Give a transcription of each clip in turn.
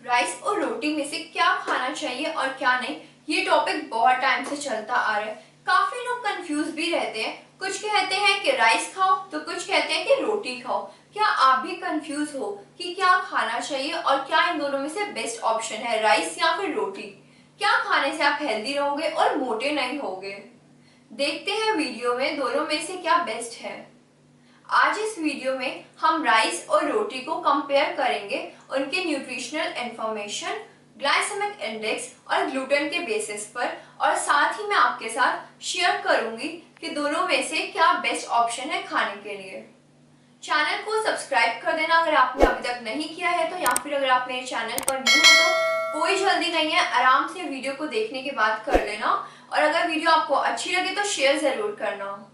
Rice और रोटी में से क्या खाना चाहिए और क्या नहीं, ये टॉपिक बहुत टाइम से चलता आ रहा है। काफी लोग कंफ्यूज भी रहते हैं, कुछ कहते हैं कि राइस खाओ तो कुछ कहते हैं कि रोटी खाओ। क्या आप भी कंफ्यूज हो कि क्या खाना चाहिए और क्या इन दोनों में से बेस्ट ऑप्शन है, राइस या फिर रोटी? क्या खाने से आप हेल्दी रहोगे और मोटे नहीं होगे? देखते हैं वीडियो में दोनों में से क्या बेस्ट है। आज इस वीडियो में हम राइस और रोटी को कंपेयर करेंगे, उनके न्यूट्रिशनल इंफॉर्मेशन, ग्लाइसेमिक इंडेक्स और ग्लूटेन के बेसिस पर, और साथ ही मैं आपके साथ शेयर करूंगी कि दोनों में से क्या बेस्ट ऑप्शन है खाने के लिए। चैनल को सब्सक्राइब कर देना अगर आपने अभी तक नहीं किया है तो, या फिर अगर आप मेरे चैनल पर न्यू हो तो कोई जल्दी नहीं है, आराम से वीडियो को देखने के बाद कर लेना। और अगर वीडियो आपको अच्छी लगे तो शेयर जरूर करना।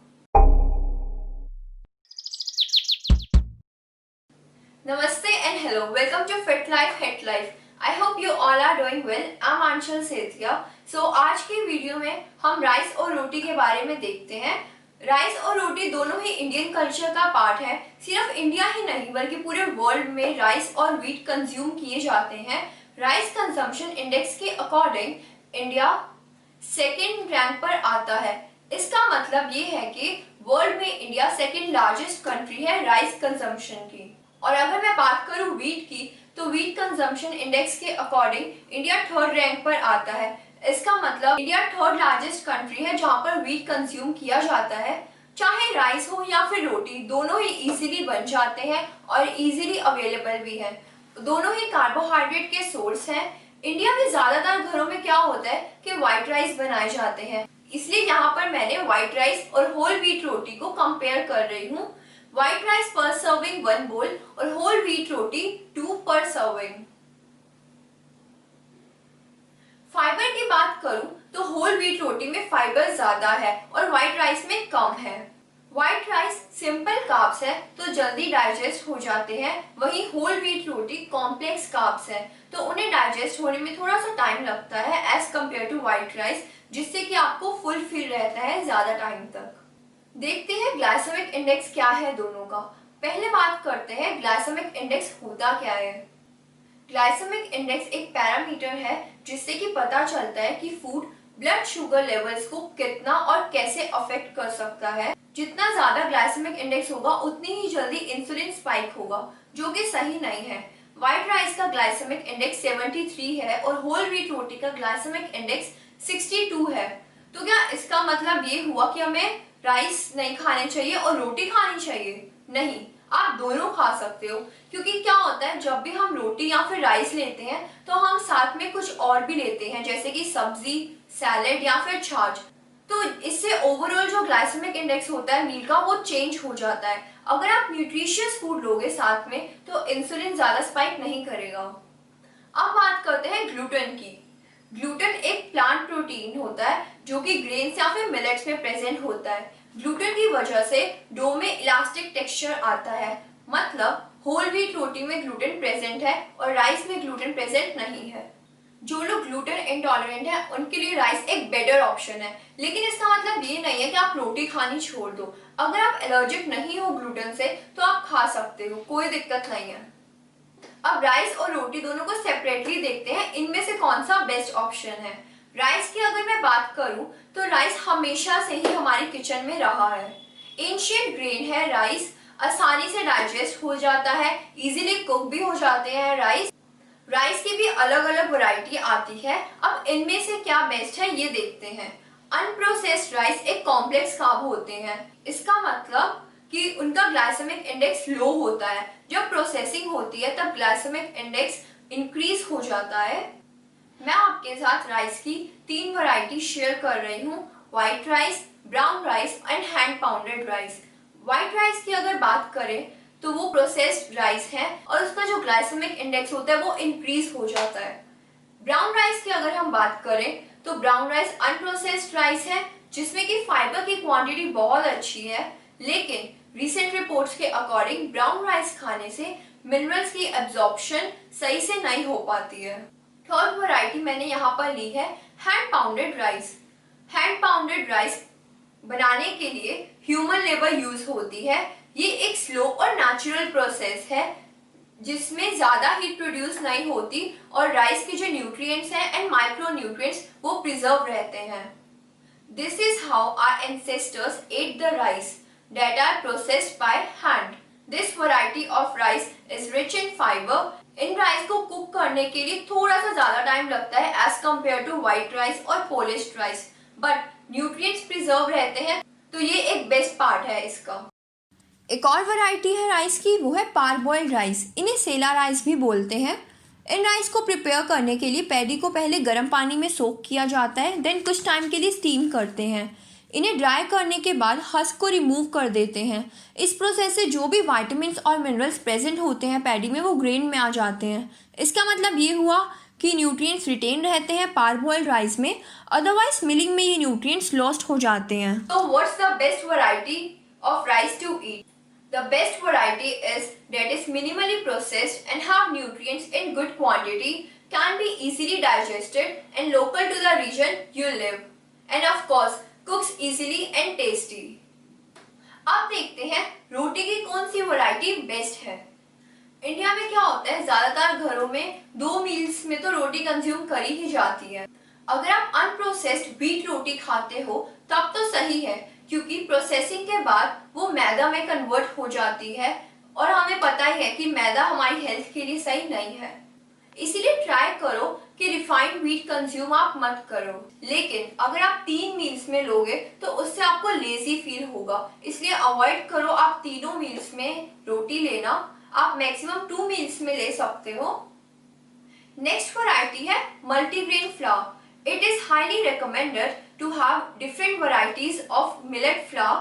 Namaste and hello. Welcome to Fit Life Hit Life. I hope you all are doing well. I'm Anshul Sethia. So आज की वीडियो में हम राइस और रोटी के बारे में देखते हैं। राइस और रोटी दोनों ही इंडियन कल्चर का पार्ट है। सिर्फ इंडिया ही नहीं बल्कि पूरे वर्ल्ड में राइस और व्हीट कंज्यूम किए जाते हैं। राइस कंजम्पशन इंडेक्स के अकॉर्डिंग इंडिया सेकेंड रैंक पर आता है। इसका मतलब ये है कि वर्ल्ड में इंडिया सेकेंड लार्जेस्ट कंट्री है राइस कंजम्पशन की। और अगर मैं बात करूं व्हीट की, तो व्हीट कंजम्पशन इंडेक्स के अकॉर्डिंग इंडिया थर्ड रैंक पर आता है। इसका मतलब इंडिया थर्ड लार्जेस्ट कंट्री है जहां पर व्हीट कंज्यूम किया जाता है। चाहे राइस हो या फिर रोटी, दोनों ही इजीली बन जाते हैं और इजीली अवेलेबल भी है। दोनों ही कार्बोहाइड्रेट के सोर्स हैं। इंडिया में ज्यादातर घरों में क्या होता है कि व्हाइट राइस बनाए जाते हैं, इसलिए यहाँ पर मैंने व्हाइट राइस और होल व्हीट रोटी को कंपेयर कर रही हूँ। व्हाइट राइस पर सर्विंग 1 बोल और होल व्हीट रोटी 2 पर सर्विंग। फाइबर की बात करूं तो होल व्हीट रोटी में फाइबर ज्यादा है और व्हाइट राइस में कम है। व्हाइट राइस सिंपल कार्ब्स है तो जल्दी डाइजेस्ट हो जाते हैं, वहीं होल व्हीट रोटी कॉम्प्लेक्स कार्ब्स है तो उन्हें डाइजेस्ट होने में थोड़ा सा टाइम लगता है as compare to white rice, जिससे कि आपको फुल फील रहता है ज्यादा टाइम तक। देखते हैं ग्लाइसेमिक इंडेक्स क्या है दोनों का। पहले बात करते हैं ग्लाइसेमिक इंडेक्स होता क्या है। ग्लाइसेमिक इंडेक्स एक पैरामीटर है जिससे कि पता चलता है कि फूड ब्लड शुगर लेवल्स को कितना और कैसे अफेक्ट कर सकता है। जितना ज्यादा ग्लाइसेमिक इंडेक्स होगा उतनी ही जल्दी इंसुलिन स्पाइक होगा, जो कि सही नहीं है। व्हाइट राइस का ग्लाइसेमिक इंडेक्स 73 है और होल व्हीट रोटी का ग्लाइसेमिक इंडेक्स 62 है। तो क्या इसका मतलब ये हुआ कि हमें राइस नहीं खाने चाहिए और रोटी खानी चाहिए? नहीं, आप दोनों खा सकते हो, क्योंकि क्या होता है जब भी हम रोटी या फिर राइस लेते हैं तो हम साथ में कुछ और भी लेते हैं, जैसे कि सब्जी, सैलेड या फिर छाछ। तो इससे ओवरऑल जो ग्लाइसेमिक इंडेक्स होता है मील का वो चेंज हो जाता है। अगर आप न्यूट्रिशियस फूड लोगे साथ में तो इंसुलिन ज्यादा स्पाइक नहीं करेगा। अब बात करते हैं ग्लूटेन की। ग्लूटेन एक प्लांट प्रोटीन होता है जो कि ग्रेन्स या फिर मिलेट्स में प्रेजेंट होता है। ग्लूटेन की वजह से डो में इलास्टिक टेक्सचर आता है, मतलब होल व्हीट रोटी में ग्लूटेन प्रेजेंट है और राइस में ग्लूटेन प्रेजेंट नहीं है। जो लोग ग्लूटेन इंटॉलरेंट है उनके लिए राइस एक बेटर ऑप्शन है, लेकिन इसका मतलब ये नहीं है कि आप रोटी खानी छोड़ दो। अगर आप एलर्जिक नहीं हो ग्लूटेन से तो आप खा सकते हो, कोई दिक्कत नहीं है। अब राइस और रोटी दोनों को सेपरेटली देखते हैं, इनमें से कौन सा बेस्ट ऑप्शन है। राइस की अगर मैं बात करूं तो राइस हमेशा से ही हमारे किचन में रहा है। एंशिएंट ग्रेन है राइस, आसानी से डाइजेस्ट हो जाता है, इजीली कुक भी हो जाते हैं राइस। राइस की भी अलग अलग वैरायटी आती है। अब इनमें से क्या बेस्ट है ये देखते हैं। अनप्रोसेस्ड राइस एक कॉम्प्लेक्स कार्ब होते हैं, इसका मतलब कि उनका ग्लाइसेमिक इंडेक्स लो होता है। जब प्रोसेसिंग होती है तब ग्लाइसेमिक इंडेक्स इंक्रीज हो जाता है। मैं आपके साथ राइस की 3 वैरायटी शेयर कर रही हूँ, white rice, brown rice and hand pounded rice. White rice की अगर बात करें तो वो प्रोसेस्ड राइस है और उसका जो ग्लाइसेमिक इंडेक्स होता है वो इंक्रीज हो जाता है। ब्राउन राइस की अगर हम बात करें तो ब्राउन राइस अनप्रोसेस्ड राइस है जिसमें कि फाइबर की क्वांटिटी बहुत अच्छी है, लेकिन रिसेंट रिपोर्ट्स के अकॉर्डिंग ब्राउन राइस खाने से मिनरल्स की एब्जॉर्प्शन सही से नहीं हो पाती है। थर्ड वैरायटी मैंने यहाँ पर ली है hand pounded rice. Hand pounded rice बनाने के लिए ह्यूमन लेबर यूज होती है। ये एक स्लो और नेचुरल प्रोसेस है जिसमें ज्यादा हीट प्रोड्यूस नहीं होती और राइस के जो न्यूट्रिएंट्स हैं एंड माइक्रो न्यूट्रिएंट्स वो प्रिजर्व रहते हैं। This is how our ancestors ate the rice that are processed by hand. This variety of rice is rich in fiber. इन राइस को कुक करने के लिए थोड़ा सा ज्यादा टाइम लगता है as compare to white rice और polished rice, but nutrients preserve रहते हैं, तो ये एक बेस्ट पार्ट है इसका। एक और वैरायटी है राइस की, वो है पारबॉइल्ड राइस। इन्हें सेला राइस भी बोलते हैं। इन राइस को प्रिपेयर करने के लिए पैडी को पहले गर्म पानी में सोक किया जाता है, देन कुछ टाइम के लिए स्टीम करते हैं। इन्हें ड्राई करने के बाद हस्क को रिमूव कर देते हैं। इस प्रोसेस से जो भी विटामिन्स और मिनरल्स प्रेजेंट होते हैं पैडी में वो ग्रेन में आ जाते हैं। इसका मतलब ये हुआ कि न्यूट्रिएंट्स रिटेन रहते हैं पारबॉइल्ड राइस में, अदरवाइज मिलिंग में ये न्यूट्रिएंट्स लॉस्ट हो जाते हैं। तो what's the best variety of rice to eat? The best variety is that is minimally processed and have nutrients in good quantity, can be easily digested and local to the region you live, and of course cooks easily and tasty. अब देखते हैं रोटी की कौन सी variety best है। India में क्या होता है, ज्यादातर घरों में 2 मील्स में तो रोटी कंज्यूम करी ही जाती है। अगर आप अनप्रोसेस्ड व्हीट रोटी खाते हो तब तो सही है, क्योंकि प्रोसेसिंग के बाद वो मैदा में कन्वर्ट हो जाती है और हमें पता ही है कि मैदा हमारी हेल्थ के लिए सही नहीं है। इसीलिए ट्राई करो कि रिफाइंड व्हीट कंज्यूम आप मत करो। लेकिन अगर आप 3 मील्स में लोगे तो उससे आपको लेजी फील होगा, इसलिए अवॉइड करो आप तीनों मील्स में रोटी लेना। आप मैक्सिमम 2 मील्स में ले सकते हो। नेक्स्ट वैरायटी है multigrain flower. It is highly recommended to have different varieties of millet flour.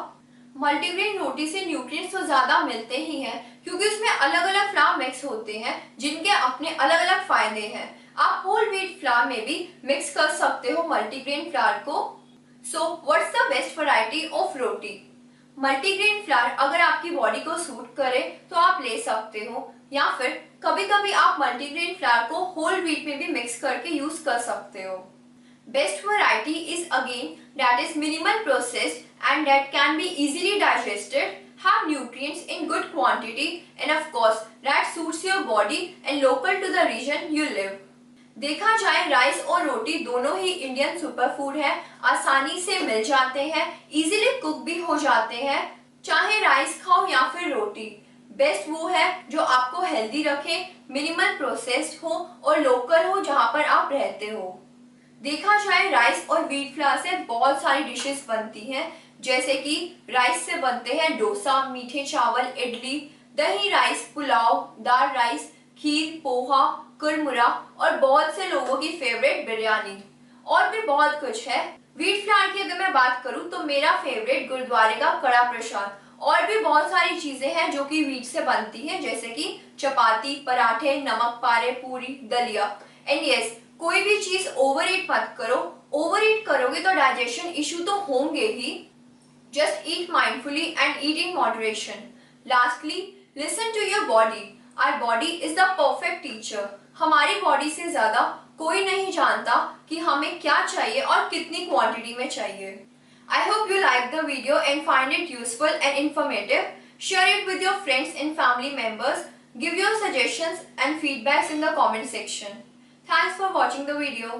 Multigrain रोटी से न्यूट्रिएंट्स तो ज्यादा मिलते ही हैं, क्योंकि उसमें अलग अलग फ्लावर मिक्स होते हैं जिनके अपने अलग अलग फायदे हैं। आप होल व्हीट फ्लावर में भी मिक्स कर सकते हो मल्टीग्रेन फ्लावर को। So what's the best variety of roti? Multigrain flower अगर आपकी बॉडी को सूट करे तो आप ले सकते हो, या फिर कभी कभी आप मल्टीग्रेन फ्लावर को होल व्हीट में भी मिक्स करके यूज कर सकते हो। Best variety is again that is minimal processed and that can be easily digested, have nutrients in good quantity, and of course that suits your body and local to the region you live. देखा जाए rice और रोटी दोनों ही Indian super food है, आसानी से मिल जाते हैं, easily cook भी हो जाते हैं। चाहे राइस खाओ या फिर रोटी, बेस्ट वो है जो आपको हेल्दी रखे, मिनिमल प्रोसेस्ड हो और लोकल हो जहाँ पर आप रहते हो। देखा जाए राइस और व्हीट फ्लावर से बहुत सारी डिशेस बनती हैं, जैसे कि राइस से बनते हैं डोसा, मीठे चावल, इडली, दही राइस, पुलाव, दाल राइस, खीर, पोहा, कुरमुरा और बहुत से लोगों की फेवरेट बिरयानी, और भी बहुत कुछ है। व्हीट फ्लावर की अगर मैं बात करूं तो मेरा फेवरेट गुरुद्वारे का कड़ा प्रसाद, और भी बहुत सारी चीजें हैं जो कि व्हीट से बनती हैं, जैसे कि चपाती, पराठे, नमक पारे, पूरी, दलिया। एंड यस, कोई भी चीज ओवर ईट मत करो। ओवर ईट करोगे तो डाइजेशन इश्यू तो होंगे ही। Just eat mindfully and eat in moderation. Lastly, listen to your body. Our body is the perfect teacher. हमारी बॉडी से ज्यादा कोई नहीं जानता कि हमें क्या चाहिए और कितनी क्वांटिटी में चाहिए। I hope you like the video and find it useful and informative. Share it with your friends and family members. Give your suggestions and feedbacks in the comment section. Thanks for watching the video.